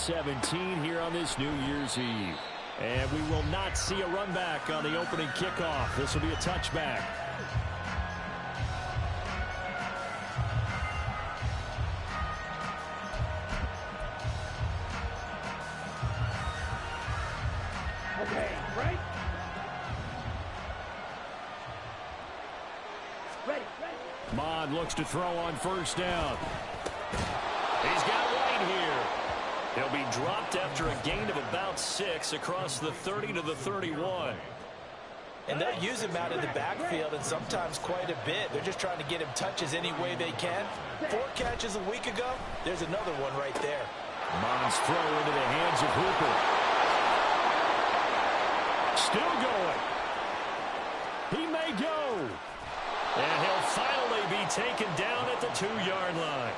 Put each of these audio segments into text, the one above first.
17 here on this New Year's Eve. And we will not see a run back on the opening kickoff. This will be a touchback. Okay, right? Ready. Mond looks to throw on first down. He's got White here. He'll be dropped after a gain of about 6 across the 30 to the 31. And they'll use him out in the backfield, and sometimes quite a bit. They're just trying to get him touches any way they can. 4 catches a week ago. There's another one right there. Mond's throw into the hands of Hooper. Still going. He may go. And he'll finally be taken down at the 2-yard line.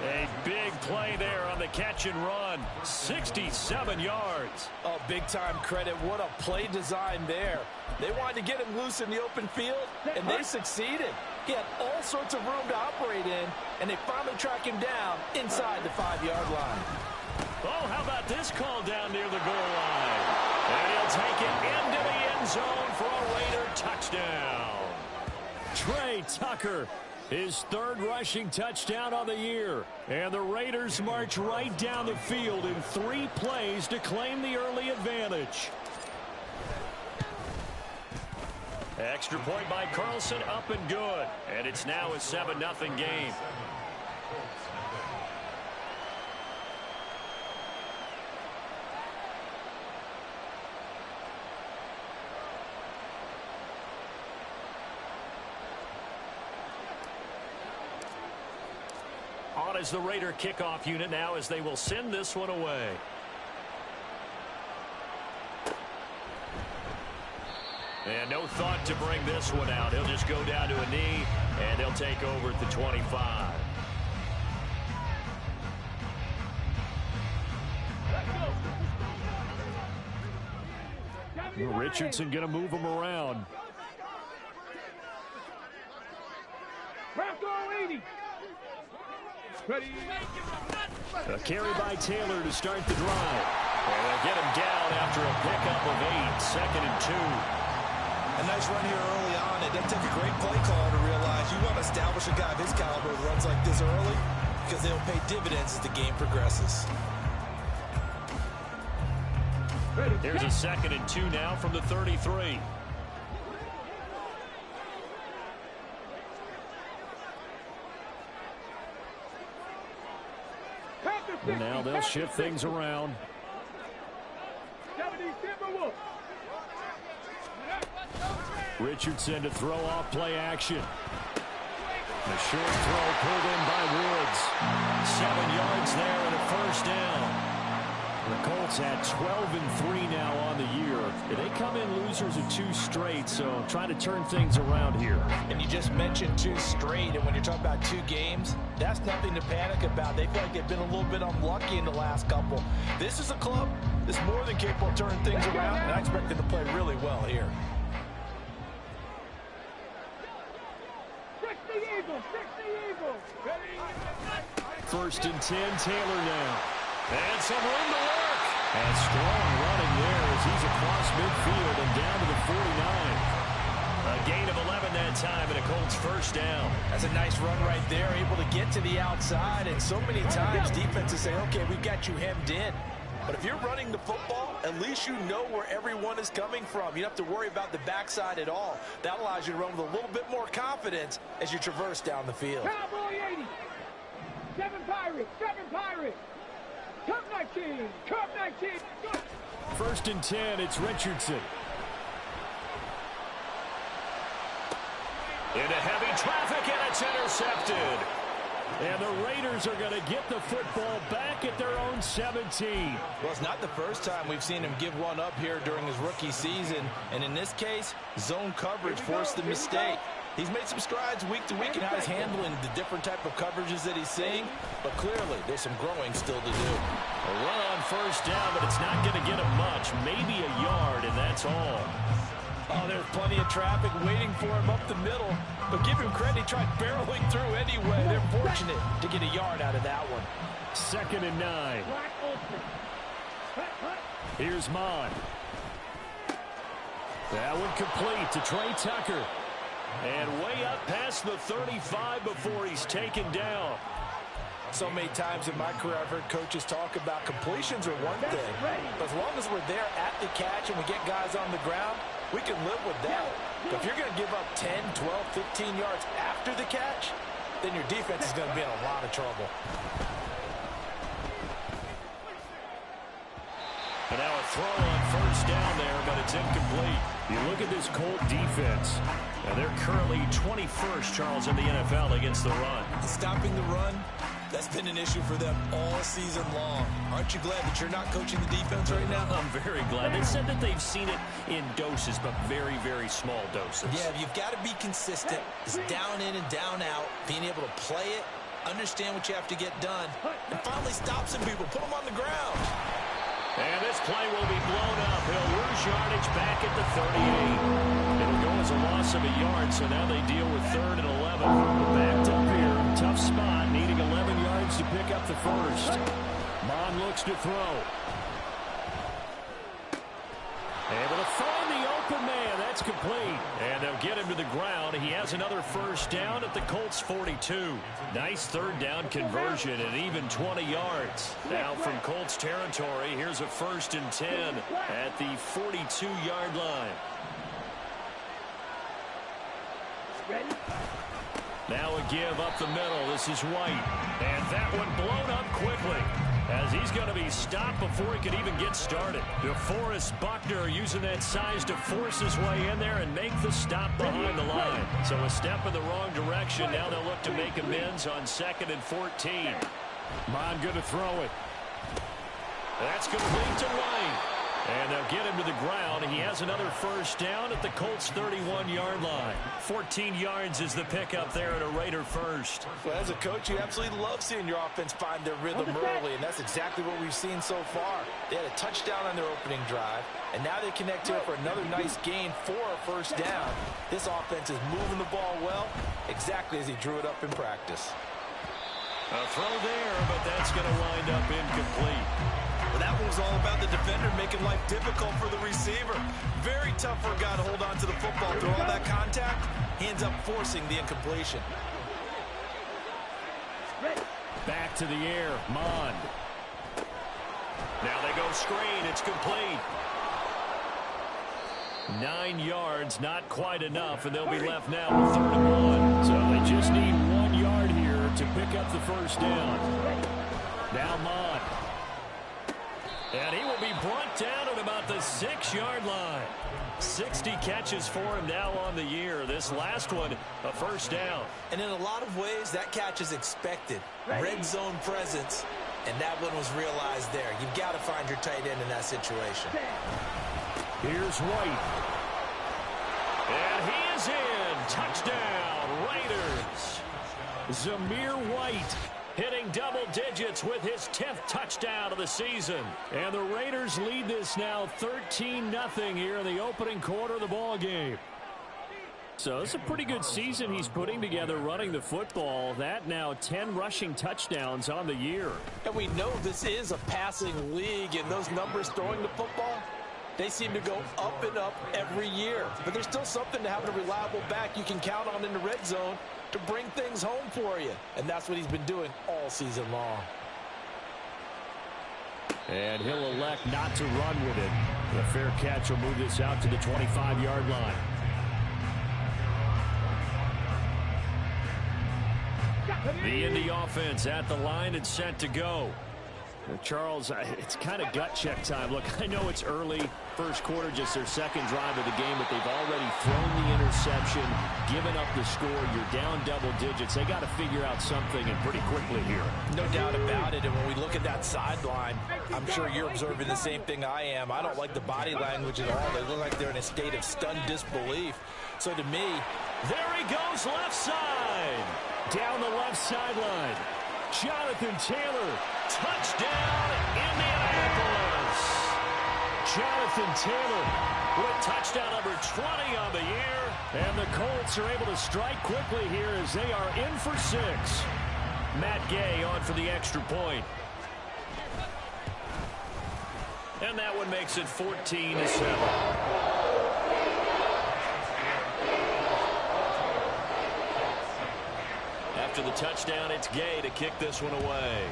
A big play there on the catch and run. 67 yards. Oh, big-time credit. What a play design there. They wanted to get him loose in the open field, and they succeeded. He had all sorts of room to operate in, and they finally track him down inside the 5-yard line. Oh, how about this call down near the goal line? And he'll take it into the end zone for a Raider touchdown. Trey Tucker, his 3rd rushing touchdown on the year. And the Raiders march right down the field in 3 plays to claim the early advantage. Extra point by Carlson, up and good. And it's now a 7-0 game. On as the Raider kickoff unit now as they will send this one away. And no thought to bring this one out. He'll just go down to a knee, and they'll take over at the 25. Richardson going to move him around. A carry by Taylor to start the drive. And they'll get him down after a pickup of 8, 2nd and 2. A nice run here early on. It doesn't take a great play call to realize you want to establish a guy of his caliber who runs like this early because they'll pay dividends as the game progresses. There's a 2nd and 2 now from the 33. And now they'll shift things around. Richardson to throw off play action. The short throw pulled in by Woods. 7 yards there and a first down. The Colts had 12-3 now on the year. They come in losers of 2 straight, so trying to turn things around here. And you just mentioned 2 straight, and when you're talking about 2 games, that's nothing to panic about. They feel like they've been a little bit unlucky in the last couple. This is a club that's more than capable of turning things around, and I expect them to play really well here. 60 Eagles. First and 10, Taylor now. And some room to work. And strong running there as he's across midfield and down to the 49. A gain of 11 that time and a Colts first down. That's a nice run right there, able to get to the outside. And so many times defenses say, okay, we've got you hemmed in. But if you're running the football, at least you know where everyone is coming from. You don't have to worry about the backside at all. That allows you to run with a little bit more confidence as you traverse down the field. Cowboy 80. 7 Pirates. Cup 19. First and 10, it's Richardson. Into heavy traffic, and it's intercepted. And the Raiders are going to get the football back at their own 17. Well, it's not the first time we've seen him give one up here during his rookie season. And in this case, zone coverage forced the mistake. He's made some strides week to week in how he's handling the different type of coverages that he's seeing. But clearly, there's some growing still to do. A run on first down, but it's not going to get him much. Maybe a yard, and that's all. Oh, there's plenty of traffic waiting for him up the middle. But give him credit, he tried barreling through anyway. They're fortunate to get a yard out of that one. 2nd and 9. Here's Mon. That one complete to Trey Tucker. And way up past the 35 before he's taken down. So many times in my career, I've heard coaches talk about completions are one thing. But as long as we're there at the catch and we get guys on the ground, we can live with that. But if you're going to give up 10, 12, 15 yards after the catch, then your defense is going to be in a lot of trouble. And now a throw on first down there, but it's incomplete. You look at this Colt defense, and they're currently 21st, Charles, in the NFL against the run. Stopping the run, that's been an issue for them all season long. Aren't you glad that you're not coaching the defense right now? I'm very glad. They said that they've seen it in doses, but very, very small doses. Yeah, you've got to be consistent. It's down in and down out, being able to play it, understand what you have to get done, and finally stop some people, put them on the ground. And this play will be blown up. He'll lose yardage back at the 38. It'll go as a loss of a yard, so now they deal with 3rd and 11. Backed up here. Tough spot, needing 11 yards to pick up the first. Mon looks to throw. Able to find the open man. That's complete. And they'll get him to the ground. He has another first down at the Colts 42. Nice 3rd down conversion and even 20 yards. Now from Colts territory, here's a 1st and 10 at the 42-yard line. Now a give up the middle. This is White. And that one blown up quickly, as he's going to be stopped before he could even get started. DeForest Buckner using that size to force his way in there and make the stop behind the line. So a step in the wrong direction. Now they'll look to make amends on 2nd and 14. Mon going to throw it. That's going to lead to White. And they'll get him to the ground. He has another first down at the Colts 31-yard line. 14 yards is the pickup there at a Raider first. Well, as a coach, you absolutely love seeing your offense find their rhythm early, and that's exactly what we've seen so far. They had a touchdown on their opening drive, and now they connect here for another nice gain for a first down. This offense is moving the ball well, exactly as he drew it up in practice. A throw there, but that's going to wind up incomplete. Well, that one was all about the defender making life difficult for the receiver. Very tough for a guy to hold on to the football through all that contact. He ends up forcing the incompletion. Back to the air, Mond. Now they go screen. It's complete. 9 yards, not quite enough, and they'll be left now with 3rd and 1. So they just need 1 yard here to pick up the first down. Now Mond. And he will be brought down at about the 6-yard line. 60 catches for him now on the year. This last one, a first down. And in a lot of ways, that catch is expected. Red zone presence, and that one was realized there. You've got to find your tight end in that situation. Here's White. And he is in. Touchdown, Raiders. Zamir White hitting double digits with his 10th touchdown of the season. And the Raiders lead this now 13-0 here in the opening quarter of the ball game. So it's a pretty good season he's putting together running the football. That now 10 rushing touchdowns on the year. And we know this is a passing league, and those numbers throwing the football, they seem to go up and up every year. But there's still something to having a reliable back you can count on in the red zone to bring things home for you. And that's what he's been doing all season long. And he'll elect not to run with it. The fair catch will move this out to the 25-yard line. The Indy offense at the line and set to go. Charles, it's kind of gut check time. Look, I know it's early, first quarter, just their second drive of the game, but they've already thrown the interception, given up the score. You're down double digits. They got to figure out something, and pretty quickly here. No doubt about it. And when we look at that sideline, I'm sure you're observing the same thing I am. I don't like the body language at all. They look like they're in a state of stunned disbelief. So to me, there he goes, left side. Down the left sideline. Jonathan Taylor, touchdown, Indianapolis. Jonathan Taylor with touchdown number 20 on the year. And the Colts are able to strike quickly here as they are in for 6. Matt Gay on for the extra point. And that one makes it 14-7. After the touchdown, it's Gay to kick this one away.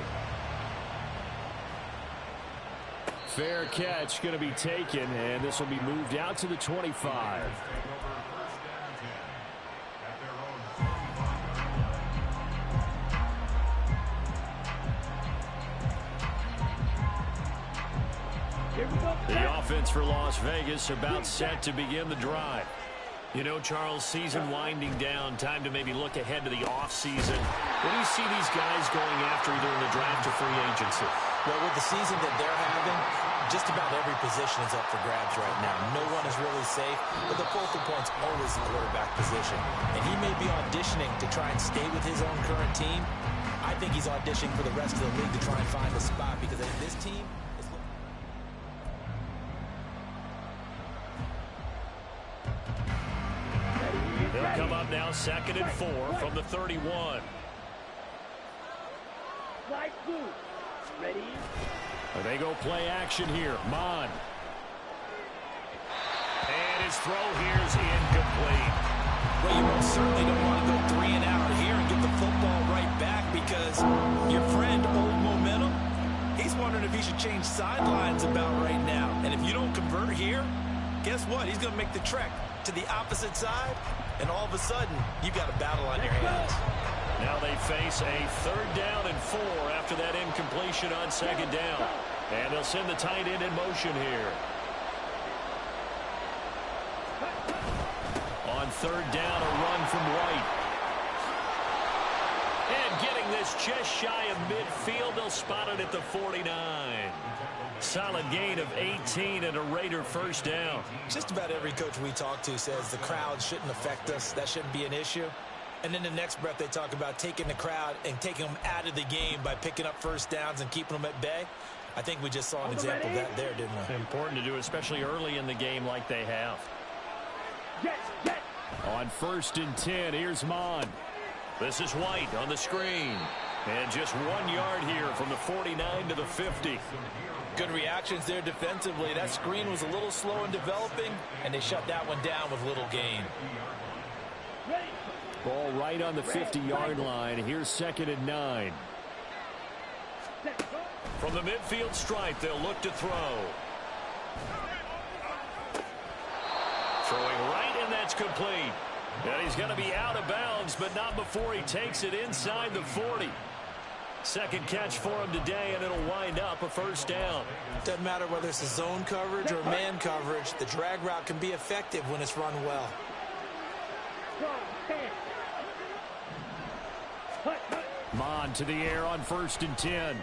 Fair catch going to be taken, and this will be moved out to the 25. The offense for Las Vegas about set to begin the drive. You know, Charles, season winding down, time to maybe look ahead to the offseason. What do you see these guys going after either in the draft or free agency? Well, with the season that they're having, just about every position is up for grabs right now. No one is really safe, but the focal point's always the quarterback position. And he may be auditioning to try and stay with his own current team. I think he's auditioning for the rest of the league to try and find a spot because this team is looking. They'll come up now 2nd and 4 from the 31. Slide two. Ready? They go play action here. Mon. And his throw here is incomplete. Well, you most certainly don't want to go 3 and out here and get the football right back because your friend, Old Momentum, he's wondering if he should change sidelines about right now. And if you don't convert here, guess what? He's going to make the trek to the opposite side, and all of a sudden, you've got a battle on your hands. Now they face a 3rd down and 4 after that incompletion on 2nd down. And they'll send the tight end in motion here. On 3rd down, a run from White. And getting this just shy of midfield, they'll spot it at the 49. Solid gain of 18 and a Raider 1st down. Just about every coach we talk to says the crowd shouldn't affect us. That shouldn't be an issue. And in the next breath, they talk about taking the crowd and taking them out of the game by picking up 1st downs and keeping them at bay. I think we just saw an example of that there, didn't we? Important to do, especially early in the game like they have. Jet. On 1st and 10, here's Mon. This is White on the screen. And just 1 yard here from the 49 to the 50. Good reactions there defensively. That screen was a little slow in developing, and they shut that one down with little gain. Ball right on the 50-yard line. Here's 2nd and 9. From the midfield stripe, they'll look to throw. Throwing right, and that's complete. And he's going to be out of bounds, but not before he takes it inside the 40. Second catch for him today, and it'll wind up a 1st down. Doesn't matter whether it's a zone coverage or man coverage, the drag route can be effective when it's run well. Mon to the air on 1st and 10.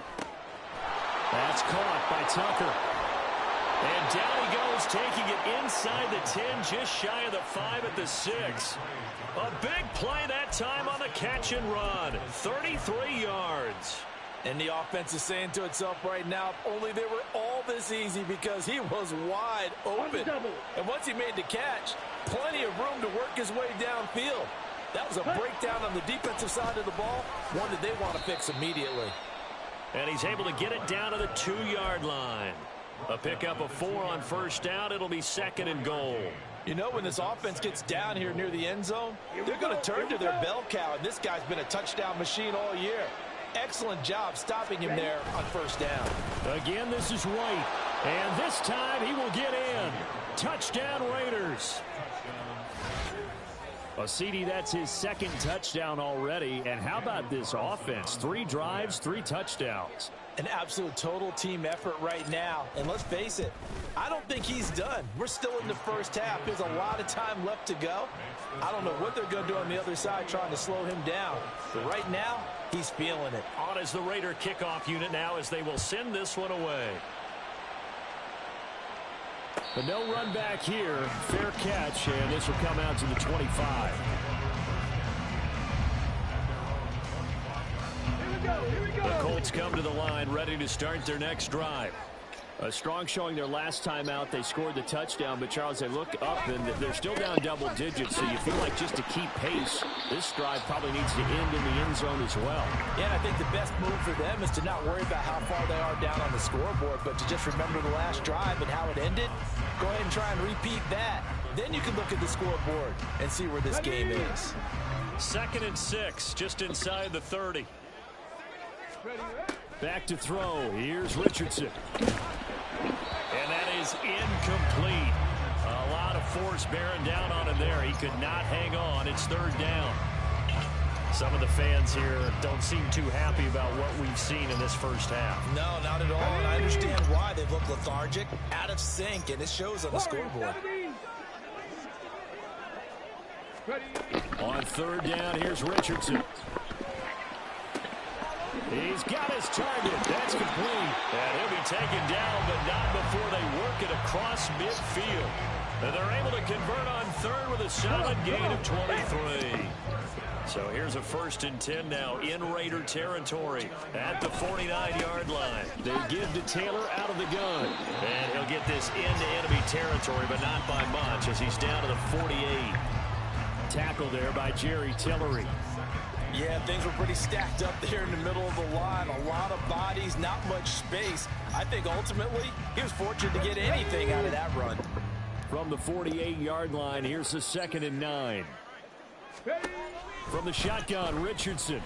That's caught by Tucker. And down he goes, taking it inside the 10, just shy of the 5 at the 6. A big play that time on the catch and run. 33 yards. And the offense is saying to itself right now, if only they were all this easy because he was wide open. And once he made the catch, plenty of room to work his way downfield. That was a breakdown on the defensive side of the ball, one that they want to fix immediately. And he's able to get it down to the 2-yard line. A pickup of 4 on 1st down. It'll be 2nd and goal. You know, when this offense gets down here near the end zone, they're going to turn to their bell cow, and this guy's been a touchdown machine all year. Excellent job stopping him there on 1st down. Again, this is White, and this time he will get in. Touchdown, Raiders. Well, CD, that's his 2nd touchdown already. And how about this offense? 3 drives, 3 touchdowns. An absolute total team effort right now. And let's face it, I don't think he's done. We're still in the 1st half. There's a lot of time left to go. I don't know what they're going to do on the other side trying to slow him down. But right now, he's feeling it. On is the Raider kickoff unit now as they will send this one away. But no run back here. Fair catch, and this will come out to the 25. Here we go. The Colts come to the line ready to start their next drive. A strong showing their last time out. They scored the touchdown, but Charles, they look up and they're still down double digits, so you feel like just to keep pace, this drive probably needs to end in the end zone as well. Yeah, I think the best move for them is to not worry about how far they are down on the scoreboard, but to just remember the last drive and how it ended. Go ahead and try and repeat that. Then you can look at the scoreboard and see where this game is. 2nd and 6, just inside the 30. Back to throw. Here's Richardson. And that is incomplete. A lot of force bearing down on him there. He could not hang on. It's 3rd down. Some of the fans here don't seem too happy about what we've seen in this first half. No, not at all. And I understand why. They look lethargic, out of sync, and it shows on the scoreboard. On 3rd down, here's Richardson. He's got his target. That's complete. And he'll be taken down, but not before they work it across midfield. And they're able to convert on 3rd with a solid gain of 23. So here's a 1st and 10 now in Raider territory at the 49-yard line. They give to Taylor out of the gun. And he'll get this into enemy territory, but not by much as he's down to the 48. Tackle there by Jerry Tillery. Yeah, things were pretty stacked up there in the middle of the line. A lot of bodies, not much space. I think ultimately he was fortunate to get anything out of that run. From the 48-yard line, here's the 2nd and 9. From the shotgun, Richardson.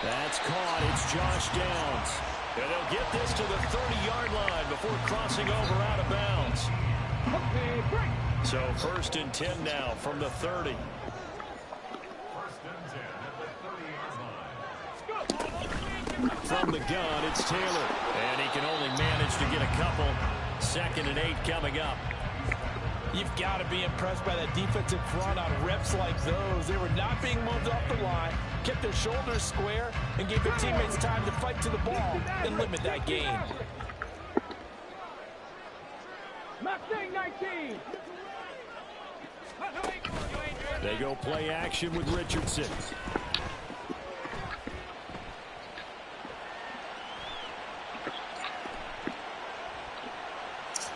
That's caught. It's Josh Downs. And they'll get this to the 30-yard line before crossing over out of bounds. So 1st and 10 now from the 30. From the gun, it's Taylor. And he can only manage to get a couple. 2nd and 8 coming up. You've got to be impressed by that defensive front on reps like those. They were not being moved off the line, kept their shoulders square, and gave their teammates time to fight to the ball and limit that gain. Mustang 19. They go play action with Richardson.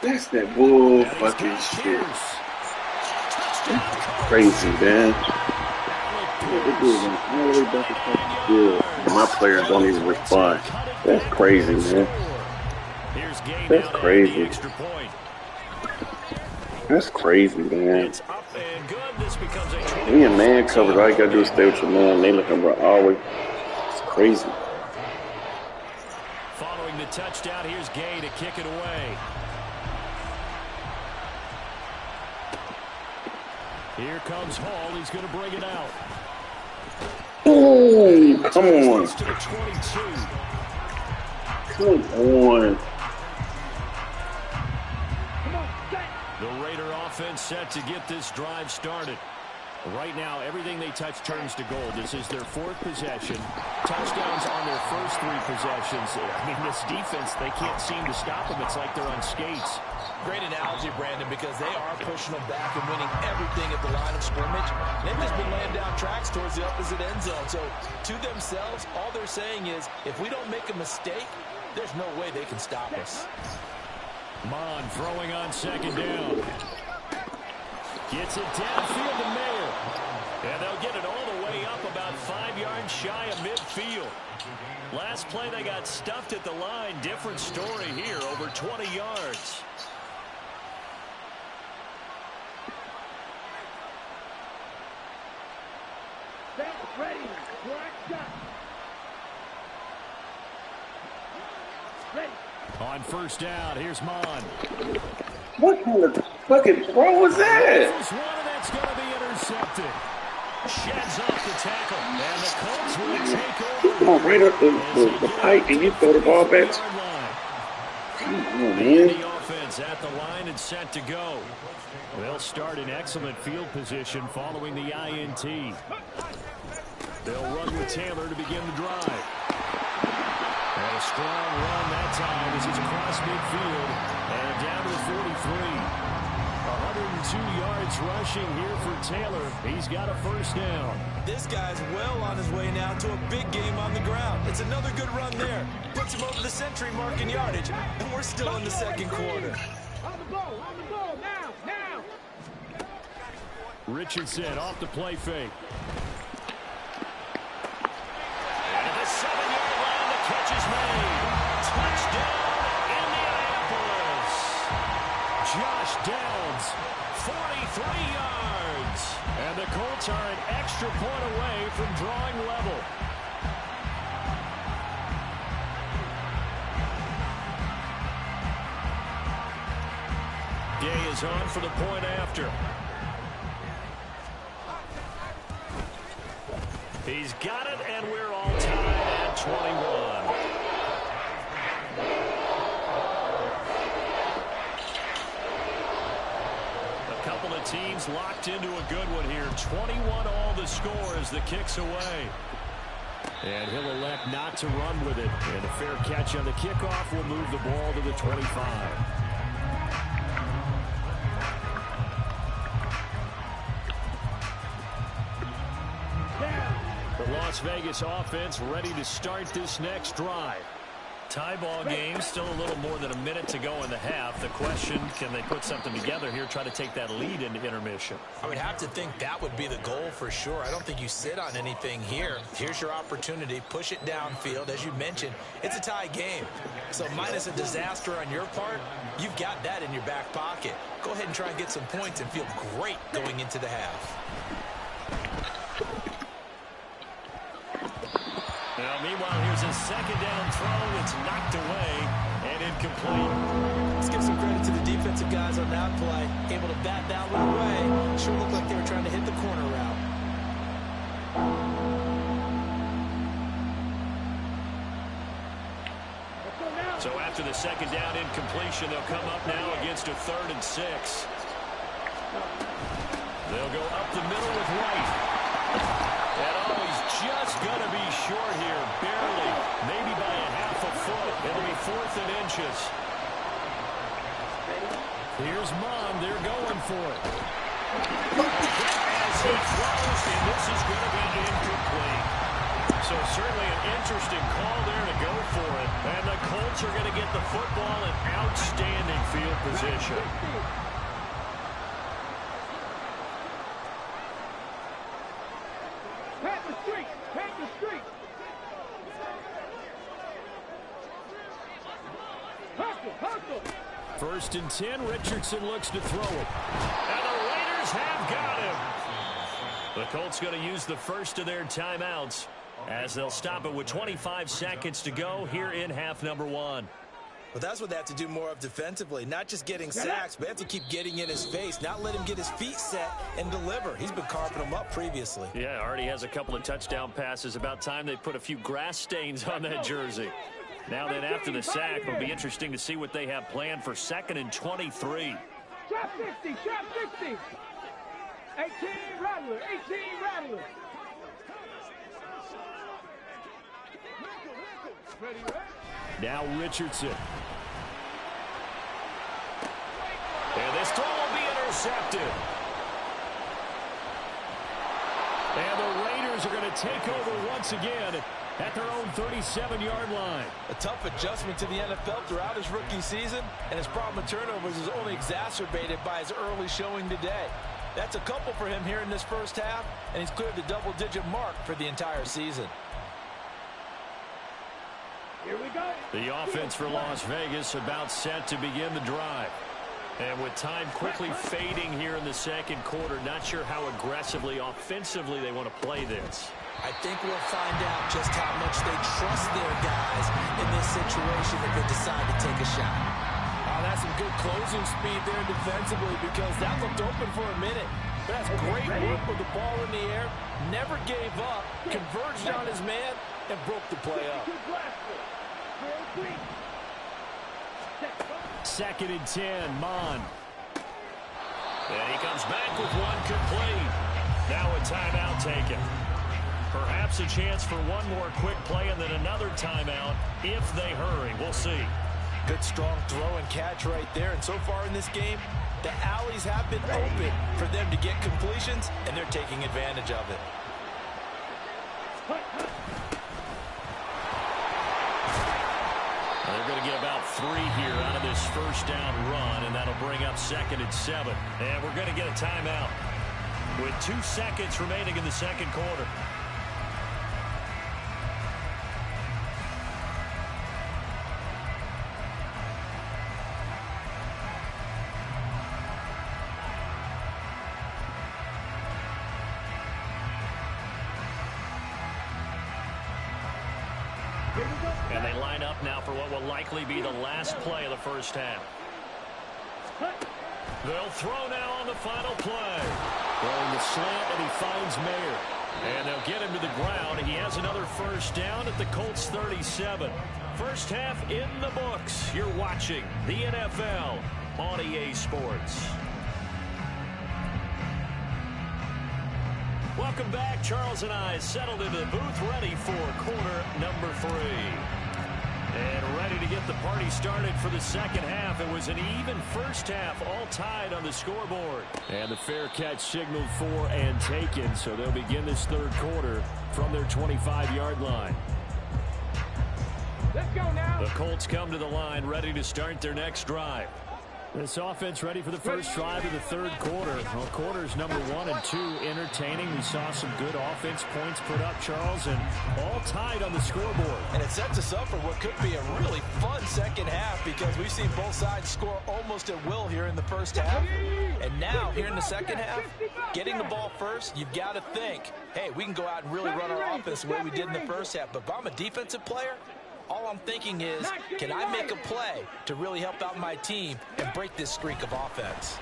That's that bull fucking shit. That's crazy, man. All the way back to field. My players don't even respond. That's crazy, man. That's crazy. That's crazy, man. Me and man covered. All you gotta do is stay with your man. They looking for always. It's crazy. Following the touchdown, here's Gay to kick it away. Here comes Hall. He's going to bring it out. Oh, come on. To the 22. Come on. The Raider offense set to get this drive started. Right now, everything they touch turns to gold. This is their 4th possession. Touchdowns on their first 3 possessions. I mean, this defense, they can't seem to stop them. It's like they're on skates. Great analogy, Brandon, because they are pushing them back and winning everything at the line of scrimmage. They've just been laying down tracks towards the opposite end zone. So to themselves, all they're saying is, if we don't make a mistake, there's no way they can stop us. Mon throwing on 2nd down. Gets it downfield to Mayer. And they'll get it all the way up about 5 yards shy of midfield. Last play they got stuffed at the line. Different story here, over 20 yards. Ready. Black shot. Ready. On 1st down, here's Mon. What kind of fucking throw was that? This one, and that's going to be intercepted. Sheds off the tackle, and the Colts will take over. Come on, right up the pipe, and you throw the ball back. Come on, man. The offense at the line and set to go. They'll start in excellent field position following the INT. They'll run with Taylor to begin the drive. And a strong run that time as he's across midfield and down to the 43. 102 yards rushing here for Taylor. He's got a first down. This guy's well on his way now to a big game on the ground. It's another good run there. Puts him over the century mark in yardage, and we're still in the second quarter. On the ball, now. Richardson off the play fake. And at the 7-yard line, the catch is made. Touchdown, Indianapolis. Josh Downs, 43 yards. And the Colts are an extra point away from drawing level. Gay is on for the point after. He's got it, and we're all tied at 21. A couple of teams locked into a good one here. 21 all the score as the kick's away. And he'll elect not to run with it. And a fair catch on the kickoff will move the ball to the 25. Las Vegas offense ready to start this next drive. Tie ball game, still a little more than a minute to go in the half. The question, can they put something together here, try to take that lead into intermission? I would have to think that would be the goal for sure. I don't think you sit on anything here. Here's your opportunity. Push it downfield. As you mentioned, it's a tie game. So minus a disaster on your part, you've got that in your back pocket. Go ahead and try and get some points and feel great going into the half. Now, meanwhile, here's a second down throw. It's knocked away and incomplete. Let's give some credit to the defensive guys on that play. Able to bat that one away. Sure looked like they were trying to hit the corner route. So after the second down incompletion, they'll come up now against a 3rd and 6. They'll go up the middle with White. And he's just going to be short here, barely, maybe by a half a foot. It'll be 4th and inches. Here's Mond. They're going for it. As he throws, and this is going to be incomplete. So certainly an interesting call there to go for it. And the Colts are going to get the football in outstanding field position. Pack the street. Hustle. 1st and 10, Richardson looks to throw it. And the Raiders have got him. The Colts going to use the first of their timeouts as they'll stop it with 25 seconds to go here in half number 1. Well, that's what they have to do more of defensively. Not just getting sacks, but they have to keep getting in his face, not let him get his feet set and deliver. He's been carving them up previously. Yeah, already has a couple of touchdown passes. About time they put a few grass stains on that jersey. Now then, after the sack, it'll be interesting to see what they have planned for 2nd and 23. Shot 60. 18 Rattler. Now Richardson. And this throw will be intercepted. And the Raiders are going to take over once again at their own 37-yard line. A tough adjustment to the NFL throughout his rookie season, and his problem with turnovers is only exacerbated by his early showing today. That's a couple for him here in this first half, and he's cleared the double-digit mark for the entire season. Here we go. The offense for Las Vegas about set to begin the drive. And with time quickly fading here in the second quarter, not sure how aggressively, offensively they want to play this. I think we'll find out just how much they trust their guys in this situation if they decide to take a shot. Oh, that's some good closing speed there defensively because that looked open for a minute. But that's great work with the ball in the air. Never gave up, converged on his man, and broke the play up. 2nd and 10, Mond. And he comes back with one complete. Now a timeout taken. Perhaps a chance for one more quick play and then another timeout if they hurry. We'll see. Good strong throw and catch right there. And so far in this game, The alleys have been open for them to get completions, and they're taking advantage of it. They're going to get about 3 here out of this first down run, and that'll bring up 2nd and 7. And we're going to get a timeout with 2 seconds remaining in the second quarter. And they line up now for what will likely be the last play of the first half. They'll throw now on the final play. Throwing the slant, and he finds Mayer. And they'll get him to the ground. He has another first down at the Colts 37. First half in the books. You're watching the NFL on EA Sports. Welcome back. Charles and I settled into the booth, ready for quarter number 3. And ready to get the party started for the second half. It was an even first half, all tied on the scoreboard. And the fair catch signaled for and taken, so they'll begin this third quarter from their 25-yard line. Let's go now. The Colts come to the line, ready to start their next drive. This offense ready for the first drive of the third quarter. Well, quarters number 1 and 2 entertaining. We saw some good offense points put up, Charles, and all tied on the scoreboard. And it sets us up for what could be a really fun second half, because we've seen both sides score almost at will here in the first half. And now, here in the second half, getting the ball first, you've got to think, hey, we can go out and really run our offense the way we did in the first half. But if I'm a defensive player, all I'm thinking is, can I make a play to really help out my team and break this streak of offense?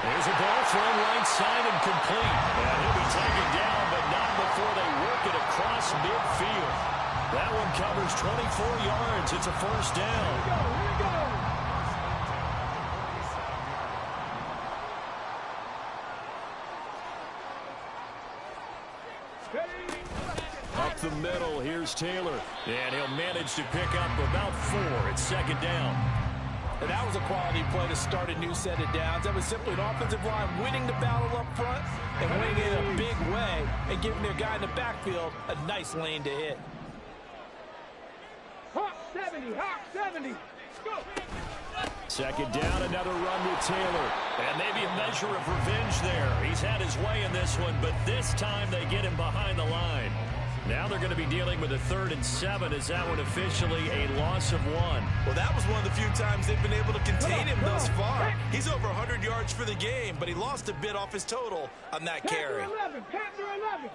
There's a ball thrown right side and complete. And he'll be taken down, but not before they work it across midfield. That one covers 24 yards. It's a first down. Here we go. Up the middle, here's Taylor. And he'll manage to pick up about 4. It's second down. And that was a quality play to start a new set of downs. That was simply an offensive line winning the battle up front and winning it in a big way and giving their guy in the backfield a nice lane to hit. Hawk 70, Hawk 70. Go. Second down, another run with Taylor. And maybe a measure of revenge there. He's had his way in this one, but this time they get him behind the line. Now they're going to be dealing with a 3rd and 7. Is that one officially a loss of 1? Well, that was one of the few times they've been able to contain him thus far. He's over 100 yards for the game, but he lost a bit off his total on that carry. Panther 11.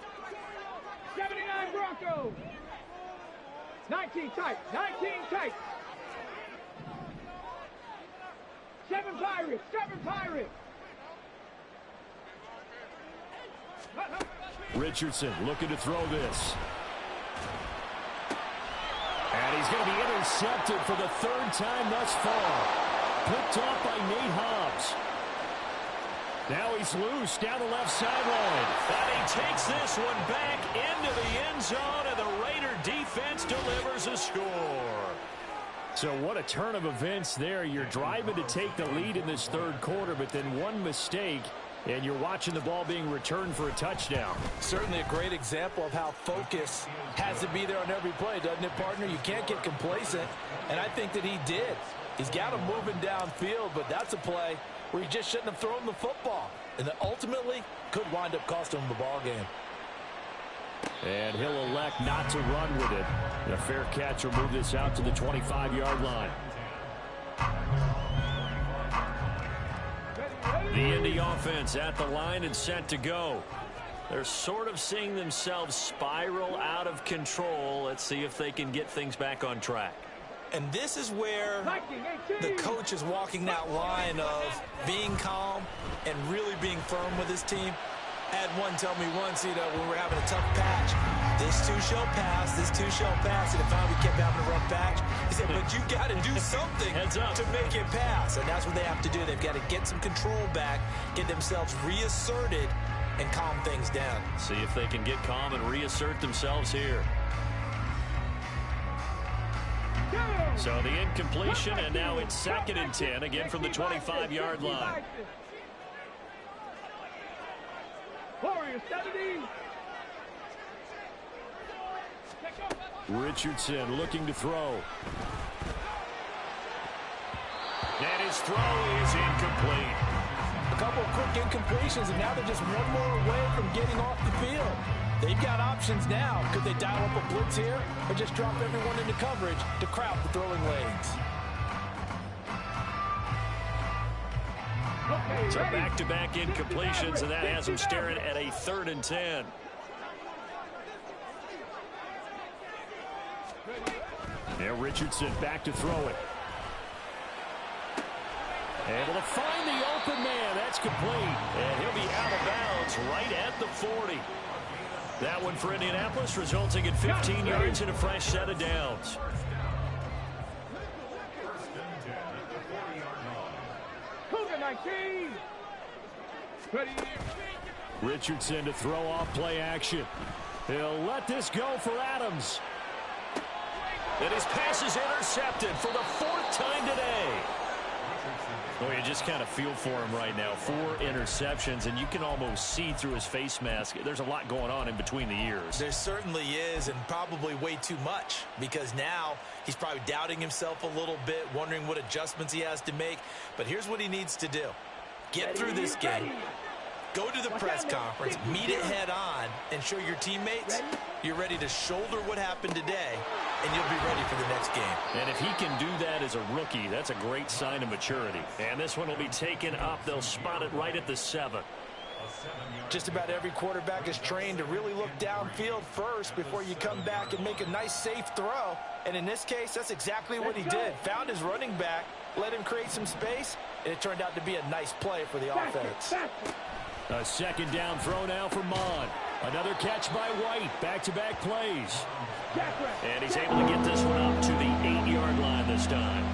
79 Broncos. 19 tight. 19 tight. 7 Pirates. 7 Pirates. Richardson looking to throw this. And he's going to be intercepted for the 3rd time thus far. Picked off by Nate Hobbs. Now he's loose down the left sideline. And he takes this one back into the end zone, and the Raider defense delivers a score. So what a turn of events there. You're driving to take the lead in this third quarter, but then one mistake, and you're watching the ball being returned for a touchdown. Certainly a great example of how focus has to be there on every play, doesn't it, partner? You can't get complacent, and I think that he did. He's got him moving downfield, but that's a play where he just shouldn't have thrown the football, and that ultimately could wind up costing him the ball game. And he'll elect not to run with it. And a fair catch will move this out to the 25-yard line. The Indy offense at the line and set to go. They're sort of seeing themselves spiral out of control. Let's see if they can get things back on track. And this is where the coach is walking that line of being calm and really being firm with his team. I had one tell me once, when we're having a tough patch, this too shall pass, this too shall pass. And if we kept having a rough patch, he said, but you got to do something to make it pass. And that's what they have to do. They've got to get some control back, get themselves reasserted, and calm things down. See if they can get calm and reassert themselves here. So the incompletion, and now it's 2nd and 10, again from the 25-yard line. Warriors 70. Richardson looking to throw. And his throw is incomplete. A couple of quick incompletions, and now they're just one more away from getting off the field. They've got options now. Could they dial up a blitz here or just drop everyone into coverage to crowd the throwing lanes? So back-to-back incompletions, and that has them staring at a 3rd and 10. Now Richardson back to throw it. Able to find the open man. That's complete. And he'll be out of bounds right at the 40. That one for Indianapolis, resulting in 15 yards and a fresh set of downs. Cougar 19. Richardson to throw off play action. He'll let this go for Adams. And his pass is intercepted for the 4th time today. Well, you just kind of feel for him right now. 4 interceptions, and you can almost see through his face mask. There's a lot going on in between the ears. There certainly is, and probably way too much, because now he's probably doubting himself a little bit, wondering what adjustments he has to make. But here's what he needs to do. Get through this game. Go to the press conference, meet it head on, and show your teammates you're ready to shoulder what happened today, and you'll be ready for the next game. And if he can do that as a rookie, that's a great sign of maturity. And this one will be taken up. They'll spot it right at the 7. Just about every quarterback is trained to really look downfield first before you come back and make a nice, safe throw. And in this case, that's exactly what he did. Found his running back, let him create some space, and it turned out to be a nice play for the offense. A 2nd down throw now for Mon. Another catch by White. Back-to-back plays. And he's able to get this one up to the 8-yard line this time.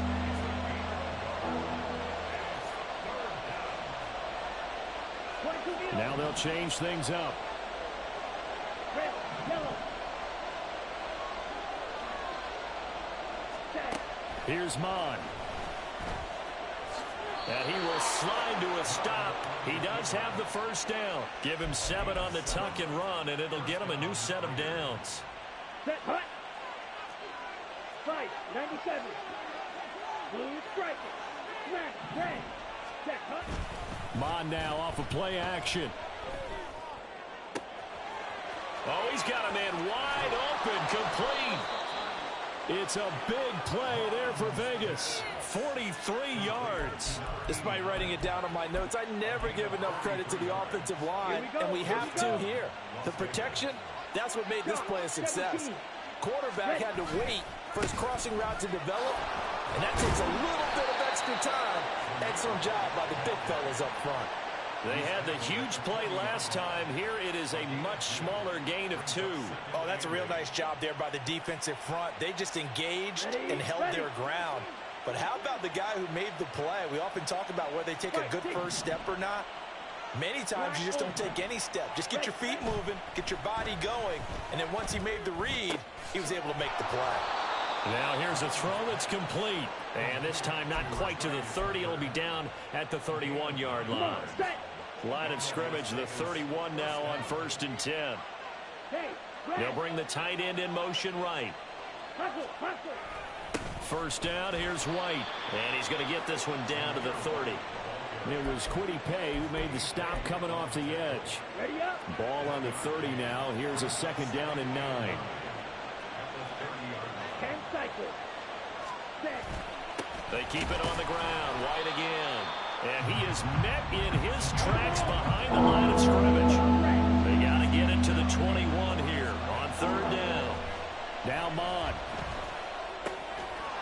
Now they'll change things up. Here's Mon. And he will slide to a stop. He does have the 1st down. Give him 7 on the tuck and run, and it'll get him a new set of downs. Set, hut. Fight, 97. Blue striker. Smash, red. Set, hut. Mon now off of play action. Oh, he's got a man wide open, complete. It's a big play there for Vegas. 43 yards. Despite writing it down on my notes, I never give enough credit to the offensive line, and we have to here. The protection, that's what made this play a success. Quarterback had to wait for his crossing route to develop, and that takes a little bit of extra time. Excellent job by the big fellas up front. They had the huge play last time. Here it is a much smaller gain of 2. Oh, that's a real nice job there by the defensive front. They just engaged and held their ground. But how about the guy who made the play? We often talk about whether they take a good first step or not. Many times you just don't take any step. Just get your feet moving, get your body going, and then once he made the read, he was able to make the play. Now here's a throw that's complete. And this time not quite to the 30. It'll be down at the 31-yard line. Line of scrimmage, the 31 now on 1st and 10. They'll bring the tight end in motion right. 1st down, here's White. And he's going to get this one down to the 30. It was Quiddy Pay who made the stop coming off the edge. Ball on the 30 now. Here's a 2nd down and 9. They keep it on the ground. White again. And he is met in his tracks behind the line of scrimmage. They got to get it to the 21 here on 3rd down. Now Mon.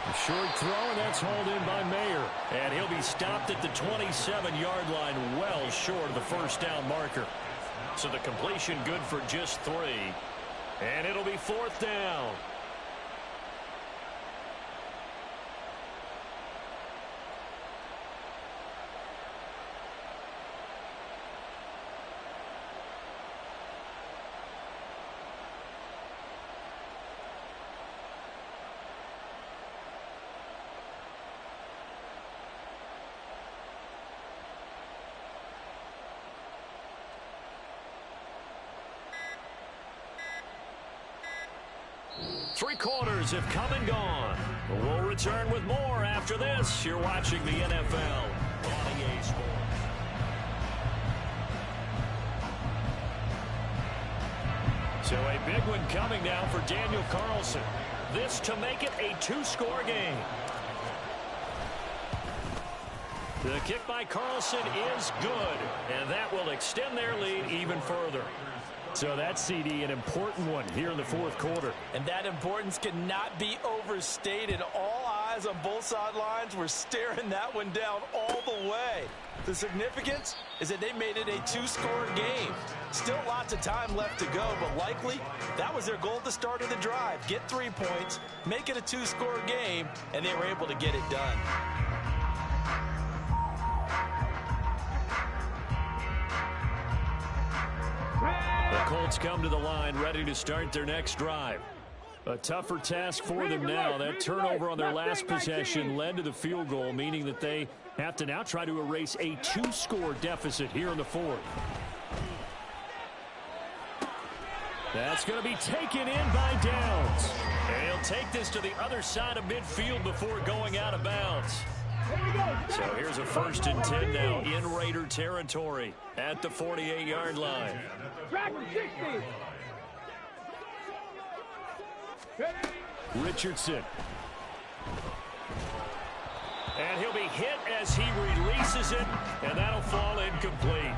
A short throw, and that's hauled in by Mayer. And he'll be stopped at the 27-yard line, well short of the 1st down marker. So the completion good for just 3. And it'll be 4th down. three quarters have come and gone. We'll return with more after this. You're watching the NFL on EA Sports. So a big one coming now for Daniel Carlson. This to make it a two-score game. The kick by Carlson is good, and that will extend their lead even further. So that's, CD, an important one here in the fourth quarter. And that importance cannot be overstated. All eyes on both sidelines were staring that one down all the way. The significance is that they made it a two-score game. Still lots of time left to go, but likely that was their goal at the start of the drive. Get 3 points, make it a two-score game, and they were able to get it done. The Colts come to the line ready to start their next drive. A tougher task for them now. That turnover on their last possession led to the field goal, meaning that they have to now try to erase a two-score deficit here in the fourth. That's going to be taken in by Downs. And he'll take this to the other side of midfield before going out of bounds. So here's a 1st and 10 now in Raider territory at the 48-yard line. Richardson. And he'll be hit as he releases it, and that'll fall incomplete.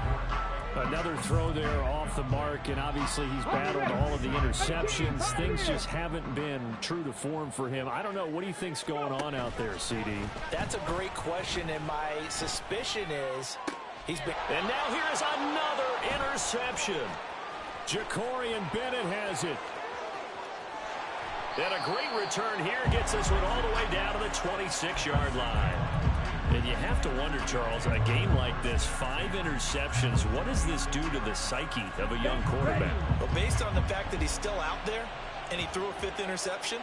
Another throw there off the mark, and obviously he's battled all of the interceptions. Things just haven't been true to form for him. I don't know. What do you think's going on out there, CD? That's a great question, and my suspicion is he's been... And now here is another interception. Jacorian Bennett has it. And a great return here gets this one all the way down to the 26-yard line. And you have to wonder, Charles, a game like this, 5 interceptions, what does this do to the psyche of a young quarterback? Well, based on the fact that he's still out there and he threw a 5th interception,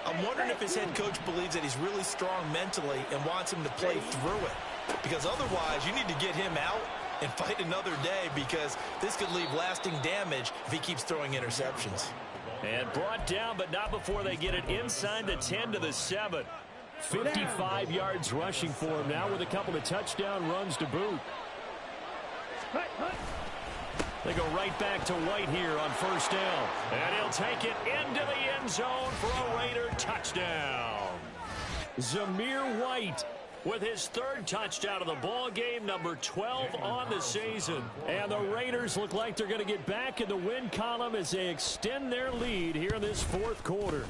I'm wondering if his head coach believes that he's really strong mentally and wants him to play through it. Because otherwise, you need to get him out and fight another day, because this could leave lasting damage if he keeps throwing interceptions. And brought down, but not before they get it inside the 10 to the 7. 55 yards rushing for him now with a couple of touchdown runs to boot. They go right back to White here on 1st down. And he'll take it into the end zone for a Raider touchdown. Zamir White with his 3rd touchdown of the ball game, number 12 on the season. And the Raiders look like they're going to get back in the win column as they extend their lead here in this 4th quarter.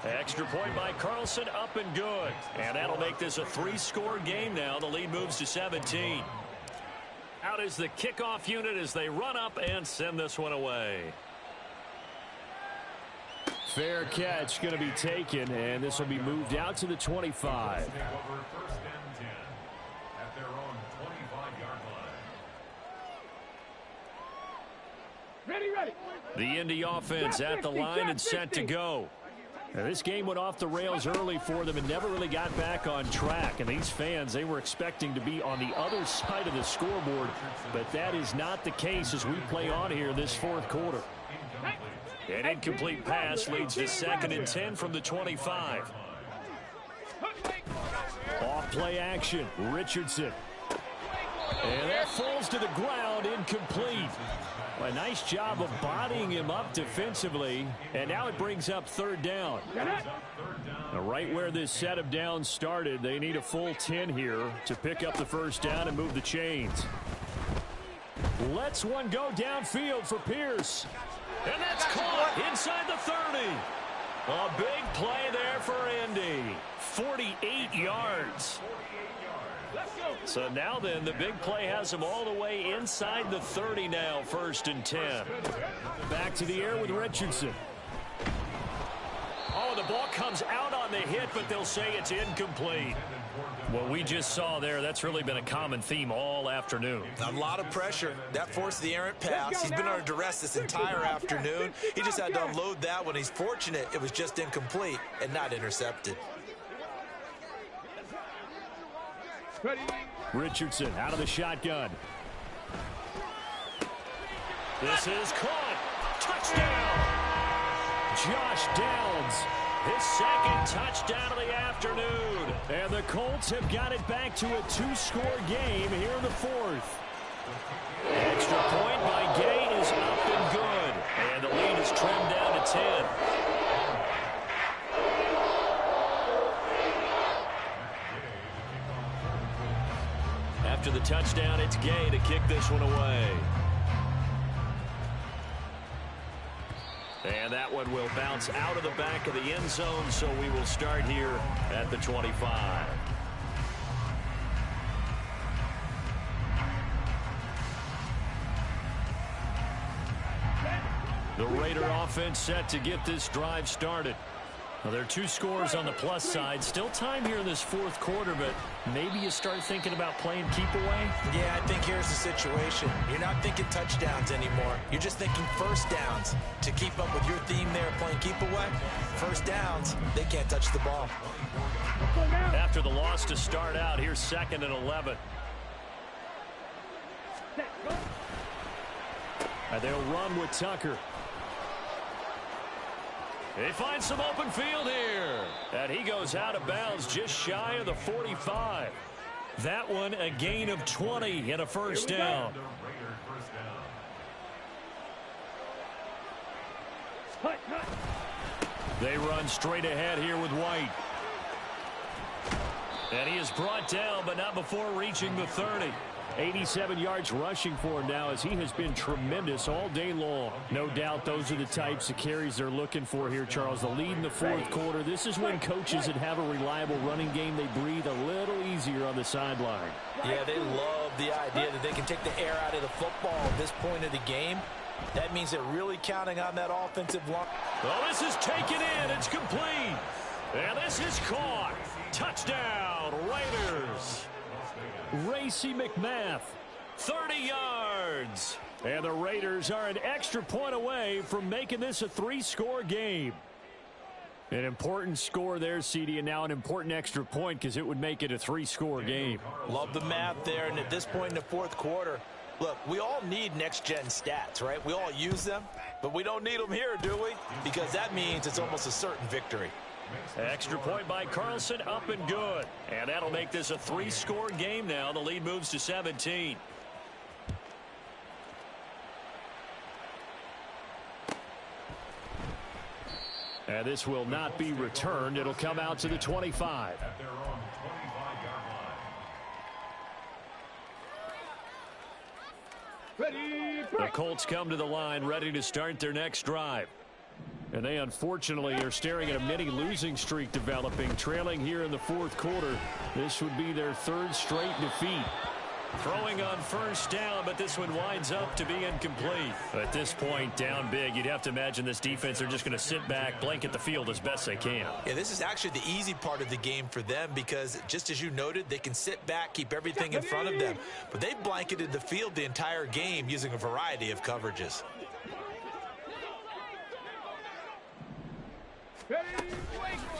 Extra point by Carlson, up and good. And that'll make this a 3-score game now. The lead moves to 17. Out is the kickoff unit as they run up and send this one away. Fair catch going to be taken, and this will be moved out to the 25. The Indy offense at the line and set to go. Now, this game went off the rails early for them and never really got back on track. And these fans, they were expecting to be on the other side of the scoreboard. But that is not the case as we play on here this 4th quarter. An incomplete pass leads to 2nd and 10 from the 25. Off play action, Richardson. And that falls to the ground, incomplete. A nice job of bodying him up defensively, and now it brings up 3rd down. Now, right where this set of downs started, they need a full 10 here to pick up the 1st down and move the chains. Lets one go downfield for Pierce. And that's caught inside the 30. A big play there for Indy. 48 yards. So now then, the big play has him all the way inside the 30 now, 1st and 10. Back to the air with Richardson. Oh, the ball comes out on the hit, but they'll say it's incomplete. What we just saw there, that's really been a common theme all afternoon. A lot of pressure. That forced the errant pass. He's been under duress this entire afternoon. He just had to unload that one. He's fortunate it was just incomplete and not intercepted. Richardson out of the shotgun. This is caught. Touchdown. Josh Downs, his second touchdown of the afternoon. And the Colts have got it back to a 2-score game here in the fourth. Extra point by Gay is up and good. And the lead is trimmed down to 10. After the touchdown, it's Gay to kick this one away. And that one will bounce out of the back of the end zone, so we will start here at the 25. The Raider offense set to get this drive started. Well, there are 2 scores on the plus side. Still time here in this fourth quarter, but maybe you start thinking about playing keep away? Yeah, I think here's the situation. You're not thinking touchdowns anymore. You're just thinking first downs. To keep up with your theme there, playing keep away, first downs, they can't touch the ball. After the loss to start out, here's 2nd and 11. And they'll run with Tucker. They find some open field here. And he goes out of bounds just shy of the 45. That one a gain of 20 and a first down. They run straight ahead here with White. And he is brought down, but not before reaching the 30. 87 yards rushing for him now, as he has been tremendous all day long. No doubt those are the types of carries they're looking for here, Charles. The lead in the fourth quarter. This is when coaches that have a reliable running game, they breathe a little easier on the sideline. Yeah, they love the idea that they can take the air out of the football at this point of the game. That means they're really counting on that offensive line. Oh, this is taken in. It's complete. And this is caught. Touchdown, Raiders. Racy McMath, 30 yards. And the Raiders are an extra point away from making this a 3-score game. An important score there, CD, and now an important extra point because it would make it a 3-score game. Love the math there, and at this point in the fourth quarter, look, we all need next-gen stats, right? We all use them, but we don't need them here, do we? Because that means it's almost a certain victory. Extra point by Carlson, up and good. And that'll make this a 3-score game now. The lead moves to 17. And this will not be returned. It'll come out to the 25. The Colts come to the line ready to start their next drive. And they unfortunately are staring at a mini losing streak developing, trailing here in the fourth quarter. This would be their 3rd straight defeat. Throwing on first down, but this one winds up to be incomplete. At this point, down big, you'd have to imagine this defense are just going to sit back, blanket the field as best they can. Yeah, this is actually the easy part of the game for them because, just as you noted, they can sit back, keep everything in front of them. But they blanketed the field the entire game using a variety of coverages.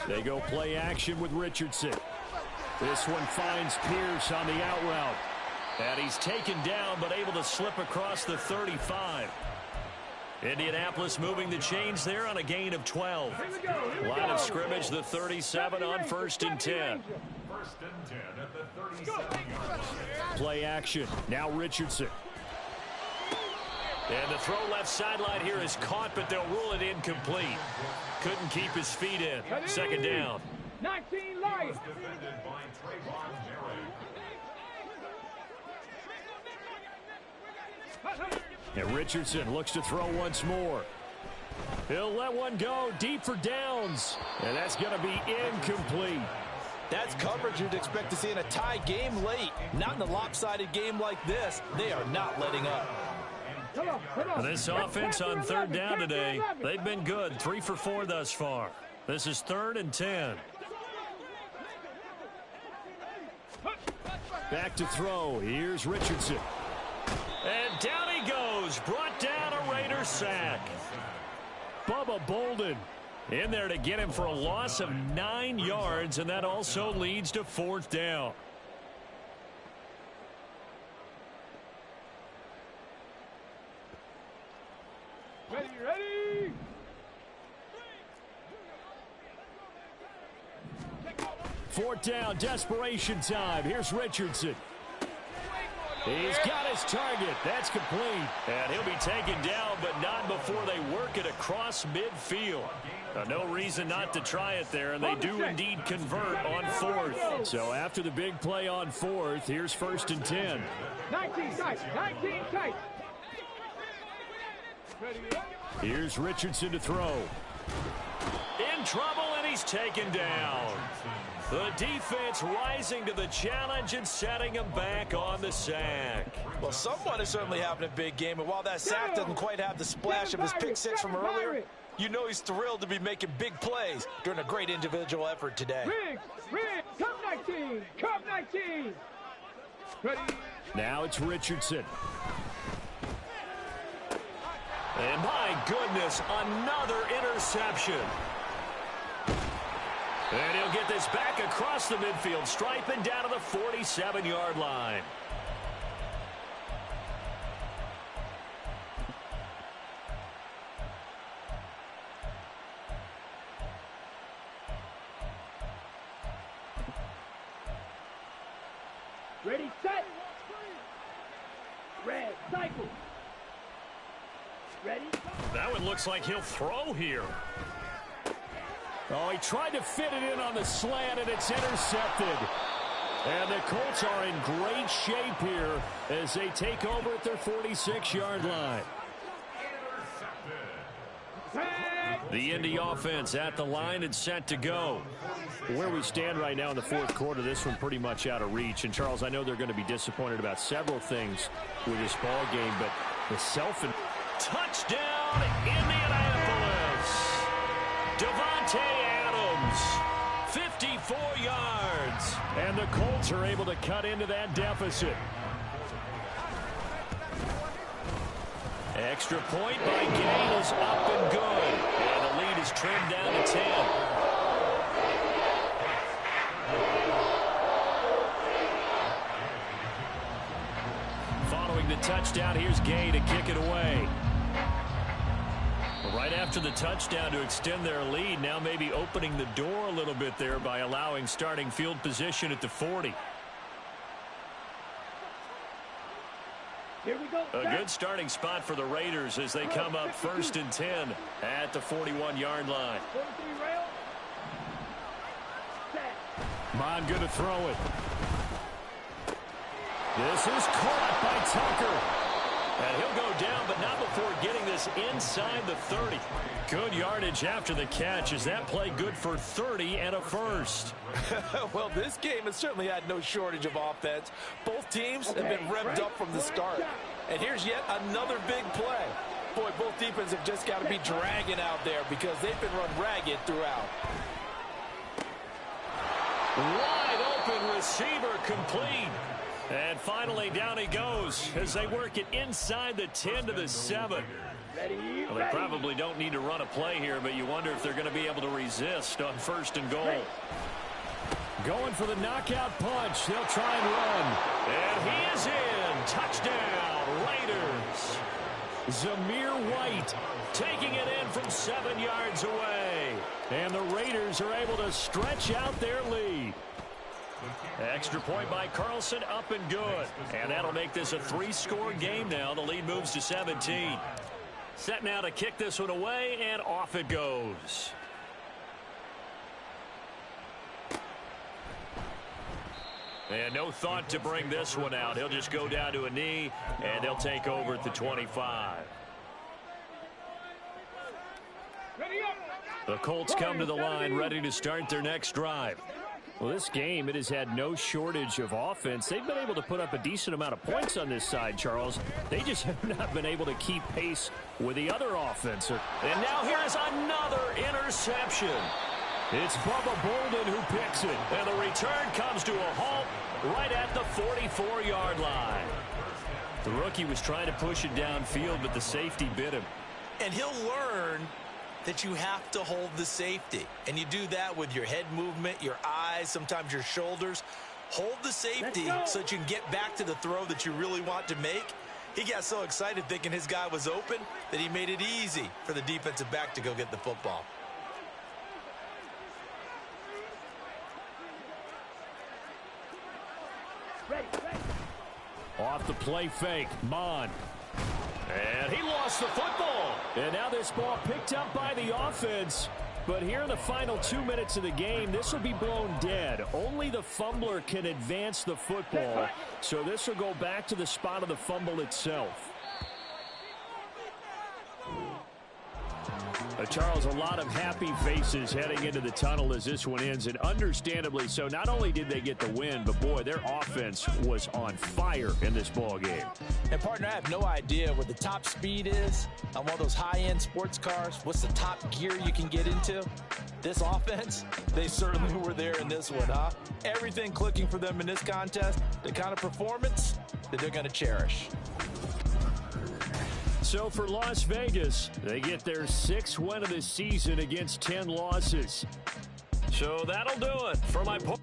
They go play action with Richardson. This one finds Pierce on the out route. And he's taken down, but able to slip across the 35. Indianapolis moving the chains there on a gain of 12. Line of scrimmage, the 37 on 1st and 10. Play action. Now Richardson. And the throw left sideline here is caught, but they'll rule it incomplete. Couldn't keep his feet in. 2nd down. 19 Lions. And Richardson looks to throw once more. He'll let one go deep for Downs. And that's going to be incomplete. That's coverage you'd expect to see in a tie game late. Not in a lopsided game like this. They are not letting up. This offense on 3rd down today, they've been good. 3 for 4 thus far. This is 3rd and 10. Back to throw. Here's Richardson. And down he goes. Brought down a Raider sack. Bubba Bolden in there to get him for a loss of 9 yards, and that also leads to 4th down. Ready. 4th down, desperation time. Here's Richardson. He's got his target. That's complete. And he'll be taken down, but not before they work it across midfield. No reason not to try it there, and they do indeed convert on 4th. So after the big play on 4th, here's 1st and 10. 19 tight, 19 tight. Here's Richardson to throw. In trouble, and he's taken down. The defense rising to the challenge and setting him back on the sack. Well, someone is certainly having a big game, and while that sack doesn't quite have the splash of his pick six from earlier, you know he's thrilled to be making big plays during a great individual effort today. Come 19, come 19. Ready. Now it's Richardson. And my goodness, another interception. And he'll get this back across the midfield stripe and down to the 47-yard line. Ready, set. Red, cycle. Ready. That one looks like he'll throw here. Oh, he tried to fit it in on the slant, and it's intercepted. And the Colts are in great shape here as they take over at their 46-yard line. The Indy offense at the line and set to go. Where we stand right now in the 4th quarter, this one pretty much out of reach. And, Charles, I know they're going to be disappointed about several things with this ball game, but the touchdown, Indianapolis. Devontae Adams, 54 yards. And the Colts are able to cut into that deficit. Extra point by Gay is up and good. And the lead is trimmed down to 10. Following the touchdown, here's Gay to kick it away. Right after the touchdown to extend their lead, now maybe opening the door a little bit there by allowing starting field position at the 40. Here we go. A good starting spot for the Raiders as they come up 1st and 10 at the 41-yard line. 43 rail. Set. Bond good to throw it. This is caught by Tucker. And he'll go down, but not before getting this inside the 30. Good yardage after the catch. Is that play good for 30 and a first? Well, this game has certainly had no shortage of offense. Both teams have been revved up from the start. And here's yet another big play. Boy, both defenses have just got to be dragging out there because they've been run ragged throughout. Wide open receiver complete. And finally, down he goes as they work it inside the 10 to the 7. Well, they probably don't need to run a play here, but you wonder if they're going to be able to resist on 1st and goal. Going for the knockout punch. They'll try and run. And he is in. Touchdown, Raiders. Zamir White taking it in from 7 yards away. And the Raiders are able to stretch out their lead. Extra point by Carlson, up and good. And that'll make this a 3-score game now. The lead moves to 17. Set now to kick this one away, and off it goes. And no thought to bring this one out. He'll just go down to a knee, and they'll take over at the 25. The Colts come to the line, ready to start their next drive. Well, this game, it has had no shortage of offense. They've been able to put up a decent amount of points on this side, Charles. They just have not been able to keep pace with the other offense. And now here's another interception. It's Bubba Bolden who picks it. And the return comes to a halt right at the 44-yard line. The rookie was trying to push it downfield, but the safety bit him. And he'll learn that you have to hold the safety. And you do that with your head movement, your eyes, sometimes your shoulders. Hold the safety so that you can get back to the throw that you really want to make. He got so excited thinking his guy was open that he made it easy for the defensive back to go get the football. Ready, ready. Off the play fake, Mon. And he lost the football. And now this ball picked up by the offense. But here in the final 2 minutes of the game, this will be blown dead. Only the fumbler can advance the football. So this will go back to the spot of the fumble itself. Charles, a lot of happy faces heading into the tunnel as this one ends, and understandably so. Not only did they get the win, but boy, their offense was on fire in this ball game. And partner, I have no idea what the top speed is on one of those high-end sports cars. What's the top gear you can get into? This offense, they certainly were there in this one, huh? Everything clicking for them in this contest, the kind of performance that they're going to cherish. So for Las Vegas, they get their 6th win of the season against 10 losses. So that'll do it for my point.